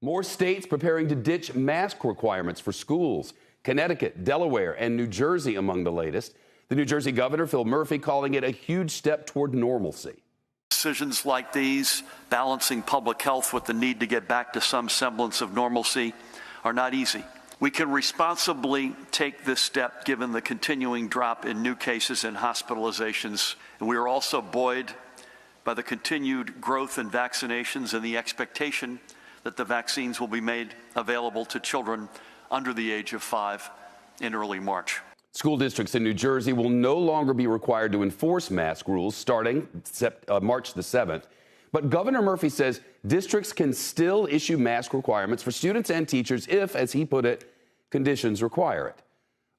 More states preparing to ditch mask requirements for schools. Connecticut, Delaware, and New Jersey among the latest. The New Jersey governor, Phil Murphy, calling it a huge step toward normalcy. Decisions like these, balancing public health with the need to get back to some semblance of normalcy, are not easy. We can responsibly take this step given the continuing drop in new cases and hospitalizations. And we are also buoyed by the continued growth in vaccinations and the expectation that the vaccines will be made available to children under the age of 5 in early March. School districts in New Jersey will no longer be required to enforce mask rules starting March the 7th. But Governor Murphy says districts can still issue mask requirements for students and teachers if, as he put it, conditions require it.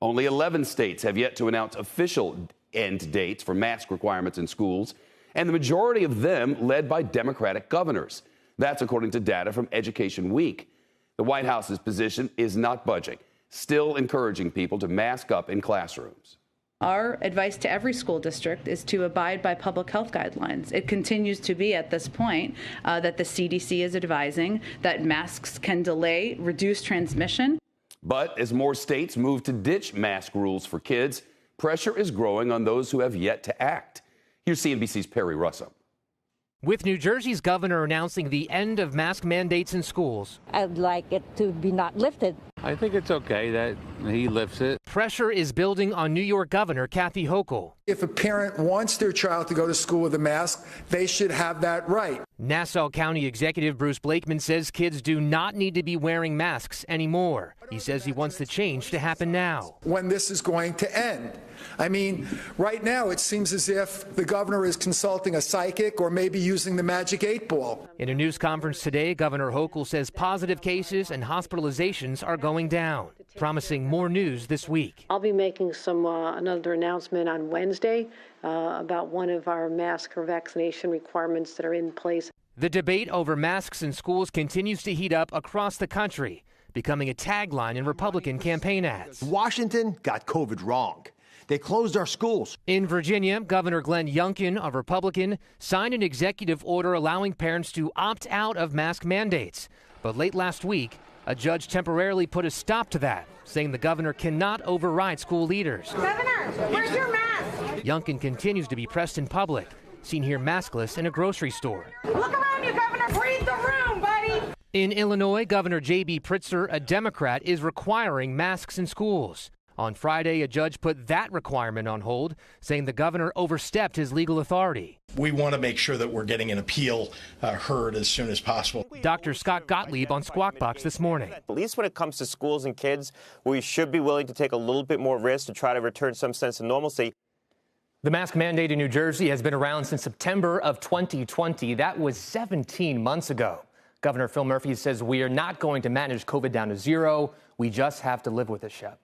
Only 11 states have yet to announce official end dates for mask requirements in schools, and the majority of them led by Democratic governors. That's according to data from Education Week. The White House's position is not budging, still encouraging people to mask up in classrooms. Our advice to every school district is to abide by public health guidelines. It continues to be at this point that the CDC is advising that masks can delay, reduce transmission. But as more states move to ditch mask rules for kids, pressure is growing on those who have yet to act. Here's CNBC's Perry Russell. With New Jersey's governor announcing the end of mask mandates in schools. I'd like it to be not lifted. I think it's okay that he lifts it. Pressure is building on New York Governor Kathy Hochul. If a parent wants their child to go to school with a mask, they should have that right. Nassau County Executive Bruce Blakeman says kids do not need to be wearing masks anymore. He says he wants the change to happen now. When this is going to end. I mean, right now it seems as if the governor is consulting a psychic or maybe using the magic 8-ball. In a news conference today, Governor Hochul says positive cases and hospitalizations are going down, promising more news this week. I'll be making another announcement on Wednesday about one of our mask or vaccination requirements that are in place. The debate over masks in schools continues to heat up across the country, becoming a tagline in Republican campaign ads. Washington got COVID wrong. They closed our schools. In Virginia, Governor Glenn Youngkin, a Republican, signed an executive order allowing parents to opt out of mask mandates. But late last week, a judge temporarily put a stop to that, saying the governor cannot override school leaders. Governor, where's your mask? Youngkin continues to be pressed in public, seen here maskless in a grocery store. Look around you, Governor. Read the room, buddy. In Illinois, Governor J.B. Pritzker, a Democrat, is requiring masks in schools. On Friday, a judge put that requirement on hold, saying the governor overstepped his legal authority. We want to make sure that we're getting an appeal heard as soon as possible. Dr. Scott Gottlieb on Squawk Box this morning. At least when it comes to schools and kids, we should be willing to take a little bit more risk to try to return some sense of normalcy. The mask mandate in New Jersey has been around since September of 2020. That was 17 months ago. Governor Phil Murphy says we are not going to manage COVID down to zero. We just have to live with it, Shep.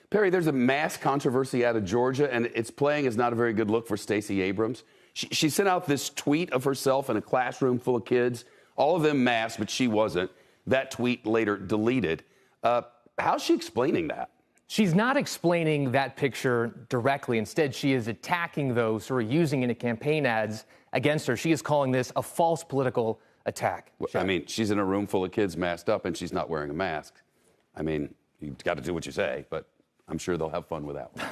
Perry, there's a mask controversy out of Georgia, and it's playing as not a very good look for Stacey Abrams. She sent out this tweet of herself in a classroom full of kids, all of them masked, but she wasn't. That tweet later deleted. How's she explaining that? She's not explaining that picture directly. Instead, she is attacking those who are using it in campaign ads against her. She is calling this a false political attack. I mean, she's in a room full of kids masked up, and she's not wearing a mask. I mean, you've got to do what you say, but I'm sure they'll have fun with that one.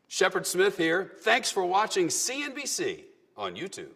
Shepard Smith here. Thanks for watching CNBC on YouTube.